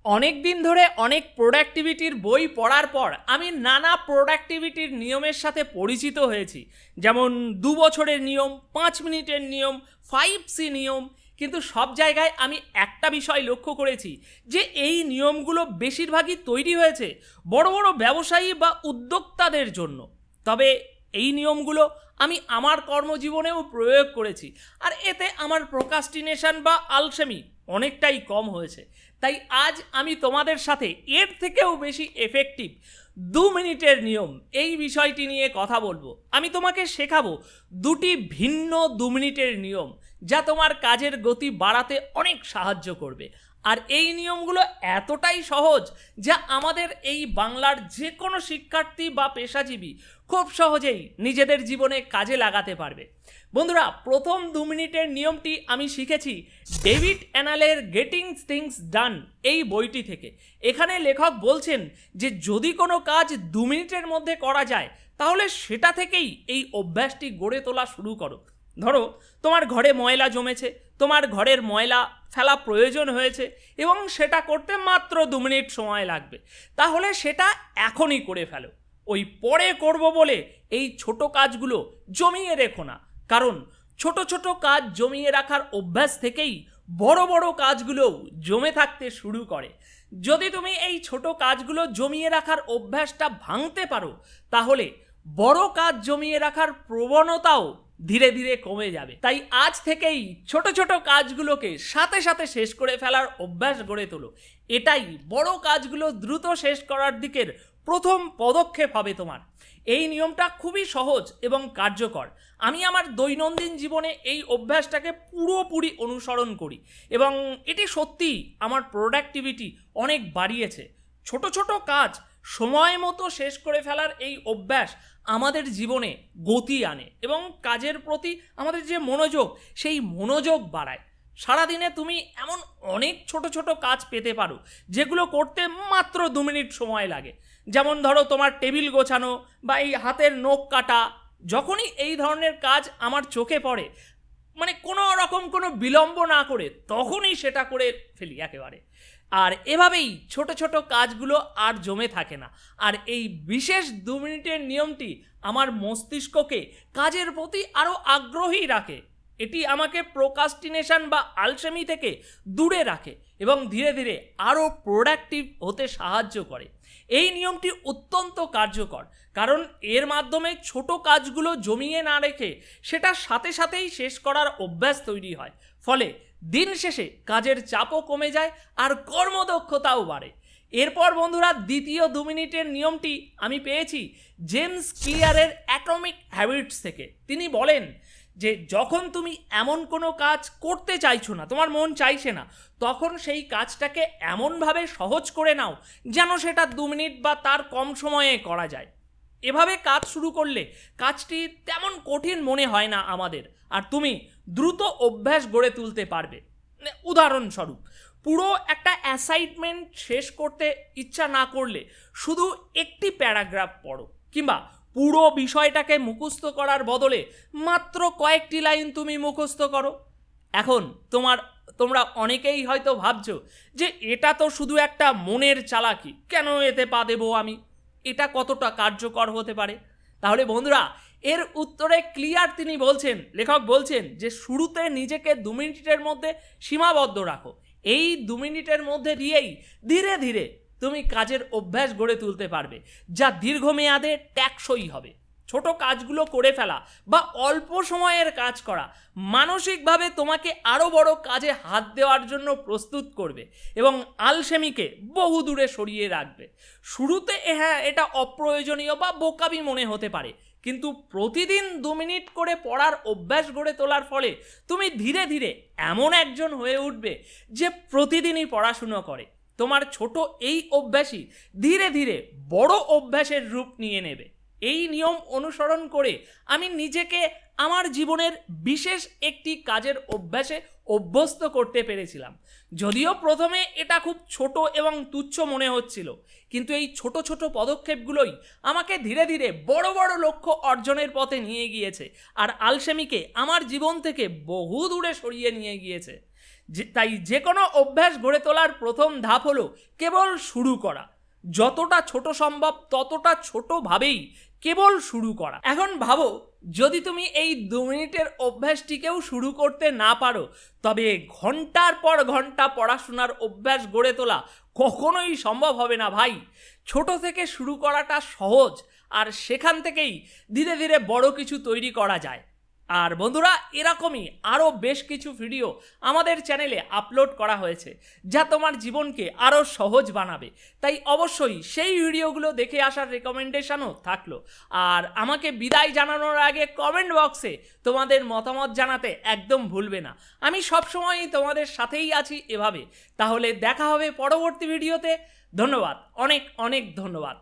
অনেক দিন ধরে অনেক প্রোডাক্টিভিটির বই পড়ার পর আমি নানা প্রোডাক্টিভিটির নিয়মের সাথে পরিচিত হয়েছি, যেমন 2 বছরের নিয়ম, 5 মিনিটের নিয়ম, 5C নিয়ম। কিন্তু সব জায়গায় আমি একটা বিষয় লক্ষ্য করেছি যে এই নিয়মগুলো বেশিরভাগই তৈরি হয়েছে বড় বড় ব্যবসায়ী বা উদ্যোক্তাদের জন্য। তবে এই নিয়মগুলো আমি আমার কর্মজীবনেও প্রয়োগ করেছি, আর এতে আমার প্রোক্রাস্টিনেশন বা আলসেমি অনেকটাই কম হয়েছে। তাই আজ আমি তোমাদের সাথে এর থেকেও বেশি এফেক্টিভ 2 মিনিটের নিয়ম এই বিষয়টি নিয়ে কথা বলবো। আমি তোমাকে শেখাবো দুটি ভিন্ন 2 মিনিটের নিয়ম, যা তোমার কাজের গতি বাড়াতে অনেক সাহায্য করবে। আর এই নিয়মগুলো এতটাই সহজ যা আমাদের এই বাংলার যে কোনো শিক্ষার্থী বা পেশাজীবী খুব সহজেই নিজেদের জীবনে কাজে লাগাতে পারবে। বন্ধুরা, প্রথম 2 মিনিটের নিয়মটি আমি শিখেছি ডেভিড অ্যানালের গেটিং থিংস ডান এই বইটি থেকে। এখানে লেখক বলছেন যে যদি কোনো কাজ 2 মিনিটের মধ্যে করা যায় তাহলে সেটা থেকেই এই অভ্যাসটি গড়ে তোলা শুরু করো। ধরো তোমার ঘরে ময়লা জমেছে, তোমার ঘরের ময়লা ফেলা প্রয়োজন হয়েছে এবং সেটা করতে মাত্র 2 মিনিট সময় লাগবে, তাহলে সেটা এখনই করে ফেলো। ওই পরে করব বলে এই ছোট কাজগুলো জমিয়ে রেখো না, কারণ ছোট ছোট কাজ জমিয়ে রাখার অভ্যাস থেকেই বড় বড় কাজগুলোও জমে থাকতে শুরু করে। যদি তুমি এই ছোট কাজগুলো জমিয়ে রাখার অভ্যাসটা ভাঙতে পারো তাহলে বড় কাজ জমিয়ে রাখার প্রবণতাও ধীরে ধীরে কমে যাবে। তাই আজ থেকেই ছোট ছোট কাজগুলোকে সাথে সাথে শেষ করে ফেলার অভ্যাস গড়ে তোলো। এটাই বড় কাজগুলো দ্রুত শেষ করার দিকের প্রথম পদক্ষেপ হবে তোমার। এই নিয়মটা খুবই সহজ এবং কার্যকর। আমি আমার দৈনন্দিন জীবনে এই অভ্যাসটাকে পুরোপুরি অনুসরণ করি এবং এটি সত্যিই আমার প্রোডাক্টিভিটি অনেক বাড়িয়েছে। ছোট ছোট কাজ সময় মতো শেষ করে ফেলার এই অভ্যাস আমাদের জীবনে গতি আনে এবং কাজের প্রতি আমাদের যে মনোযোগ, সেই মনোযোগ বাড়ায়। সারাদিনে তুমি এমন অনেক ছোট ছোট কাজ পেতে পারো যেগুলো করতে মাত্র 2 মিনিট সময় লাগে। যেমন ধরো তোমার টেবিল গোছানো বা এই হাতের নখ কাটা। যখনই এই ধরনের কাজ আমার চোখে পড়ে, মানে কোনো রকম কোনো বিলম্ব না করে তখনই সেটা করে ফেলি একেবারে। আর এভাবেই ছোট ছোট কাজগুলো আর জমে থাকে না। আর এই বিশেষ 2 মিনিটের নিয়মটি আমার মস্তিষ্ককে কাজের প্রতি আরও আগ্রহী রাখে। এটি আমাকে প্রোক্রাস্টিনেশন বা আলসেমি থেকে দূরে রাখে এবং ধীরে ধীরে আরও প্রোডাক্টিভ হতে সাহায্য করে। এই নিয়মটি অত্যন্ত কার্যকর, কারণ এর মাধ্যমে ছোট কাজগুলো জমিয়ে না রেখে সেটার সাথে সাথেই শেষ করার অভ্যাস তৈরি হয়। ফলে দিন শেষে কাজের চাপও কমে যায় আর কর্মদক্ষতাও বাড়ে। এরপর বন্ধুরা, দ্বিতীয় 2 মিনিটের নিয়মটি আমি পেয়েছি জেমস ক্লিয়ারের অ্যাটমিক হ্যাবিটস থেকে। তিনি বলেন যে যখন তুমি এমন কোনো কাজ করতে চাইছো না, তোমার মন চাইছে না, তখন সেই কাজটাকে এমনভাবে সহজ করে নাও যেন সেটা 2 মিনিট বা তার কম সময়ে করা যায়। এভাবে কাজ শুরু করলে কাজটি তেমন কঠিন মনে হয় না আমাদের, আর তুমি দ্রুত অভ্যাস গড়ে তুলতে পারবে। উদাহরণস্বরূপ, পুরো একটা অ্যাসাইনমেন্ট শেষ করতে ইচ্ছা না করলে শুধু একটি প্যারাগ্রাফ পড়ো, কিংবা পুরো বিষয়টাকে মুখস্থ করার বদলে মাত্র কয়েকটি লাইন তুমি মুখস্থ করো। এখন তোমরা অনেকেই হয়তো ভাবছো যে এটা তো শুধু একটা মনের চালাকি, কেন এতে পা দেবো আমি, এটা কতটা কার্যকর হতে পারে? তাহলে বন্ধুরা, এর উত্তরে ক্লিয়ার তিনি বলছেন, লেখক বলছেন যে শুরুতে নিজেকে 2 মিনিটের মধ্যে সীমাবদ্ধ রাখো। এই 2 মিনিটের মধ্যে দিয়েই ধীরে ধীরে তুমি কাজের অভ্যাস গড়ে তুলতে পারবে, যা দীর্ঘমেয়াদে টেকসই হবে। ছোট কাজগুলো করে ফেলা বা অল্প সময়ের কাজ করা মানসিকভাবে তোমাকে আরও বড় কাজে হাত দেওয়ার জন্য প্রস্তুত করবে এবং আলসেমিকে বহু দূরে সরিয়ে রাখবে। শুরুতে হ্যাঁ, এটা অপ্রয়োজনীয় বা বোকামি মনে হতে পারে, কিন্তু প্রতিদিন 2 মিনিট করে পড়ার অভ্যাস গড়ে তোলার ফলে তুমি ধীরে ধীরে এমন একজন হয়ে উঠবে যে প্রতিদিনই পড়াশুনো করে। তোমার ছোট এই অভ্যাসই ধীরে ধীরে বড় অভ্যাসের রূপ নিয়ে নেবে। এই নিয়ম অনুসরণ করে আমি নিজেকে আমার জীবনের বিশেষ একটি কাজের অভ্যাসে অভ্যস্ত করতে পেরেছিলাম। যদিও প্রথমে এটা খুব ছোট এবং তুচ্ছ মনে হচ্ছিল, কিন্তু এই ছোট ছোট পদক্ষেপগুলোই আমাকে ধীরে ধীরে বড় বড় লক্ষ্য অর্জনের পথে নিয়ে গিয়েছে আর আলসেমিকে আমার জীবন থেকে বহু দূরে সরিয়ে নিয়ে গিয়েছে। তাই যে কোনো অভ্যাস গড়ে তোলার প্রথম ধাপ হলো কেবল শুরু করা। যতটা ছোট সম্ভব ততটা ছোটভাবেই কেবল শুরু করা। এখন ভাবো, যদি তুমি এই 2 মিনিটের অভ্যাসটিকেও শুরু করতে না পারো, তবে ঘন্টার পর ঘন্টা পড়াশোনার অভ্যাস গড়ে তোলা কখনোই সম্ভব হবে না ভাই। ছোট থেকে শুরু করাটা সহজ, আর সেখান থেকেই ধীরে ধীরে বড় কিছু তৈরি করা যায়। আর বন্ধুরা, এরকমই আরও বেশ কিছু ভিডিও আমাদের চ্যানেলে আপলোড করা হয়েছে, যা তোমার জীবনকে আরও সহজ বানাবে। তাই অবশ্যই সেই ভিডিওগুলো দেখে আসার রেকমেন্ডেশনও থাকলো। আর আমাকে বিদায় জানানোর আগে কমেন্ট বক্সে তোমাদের মতামত জানাতে একদম ভুলবে না। আমি সবসময়ই তোমাদের সাথেই আছি এভাবে। তাহলে দেখা হবে পরবর্তী ভিডিওতে। ধন্যবাদ, অনেক অনেক ধন্যবাদ।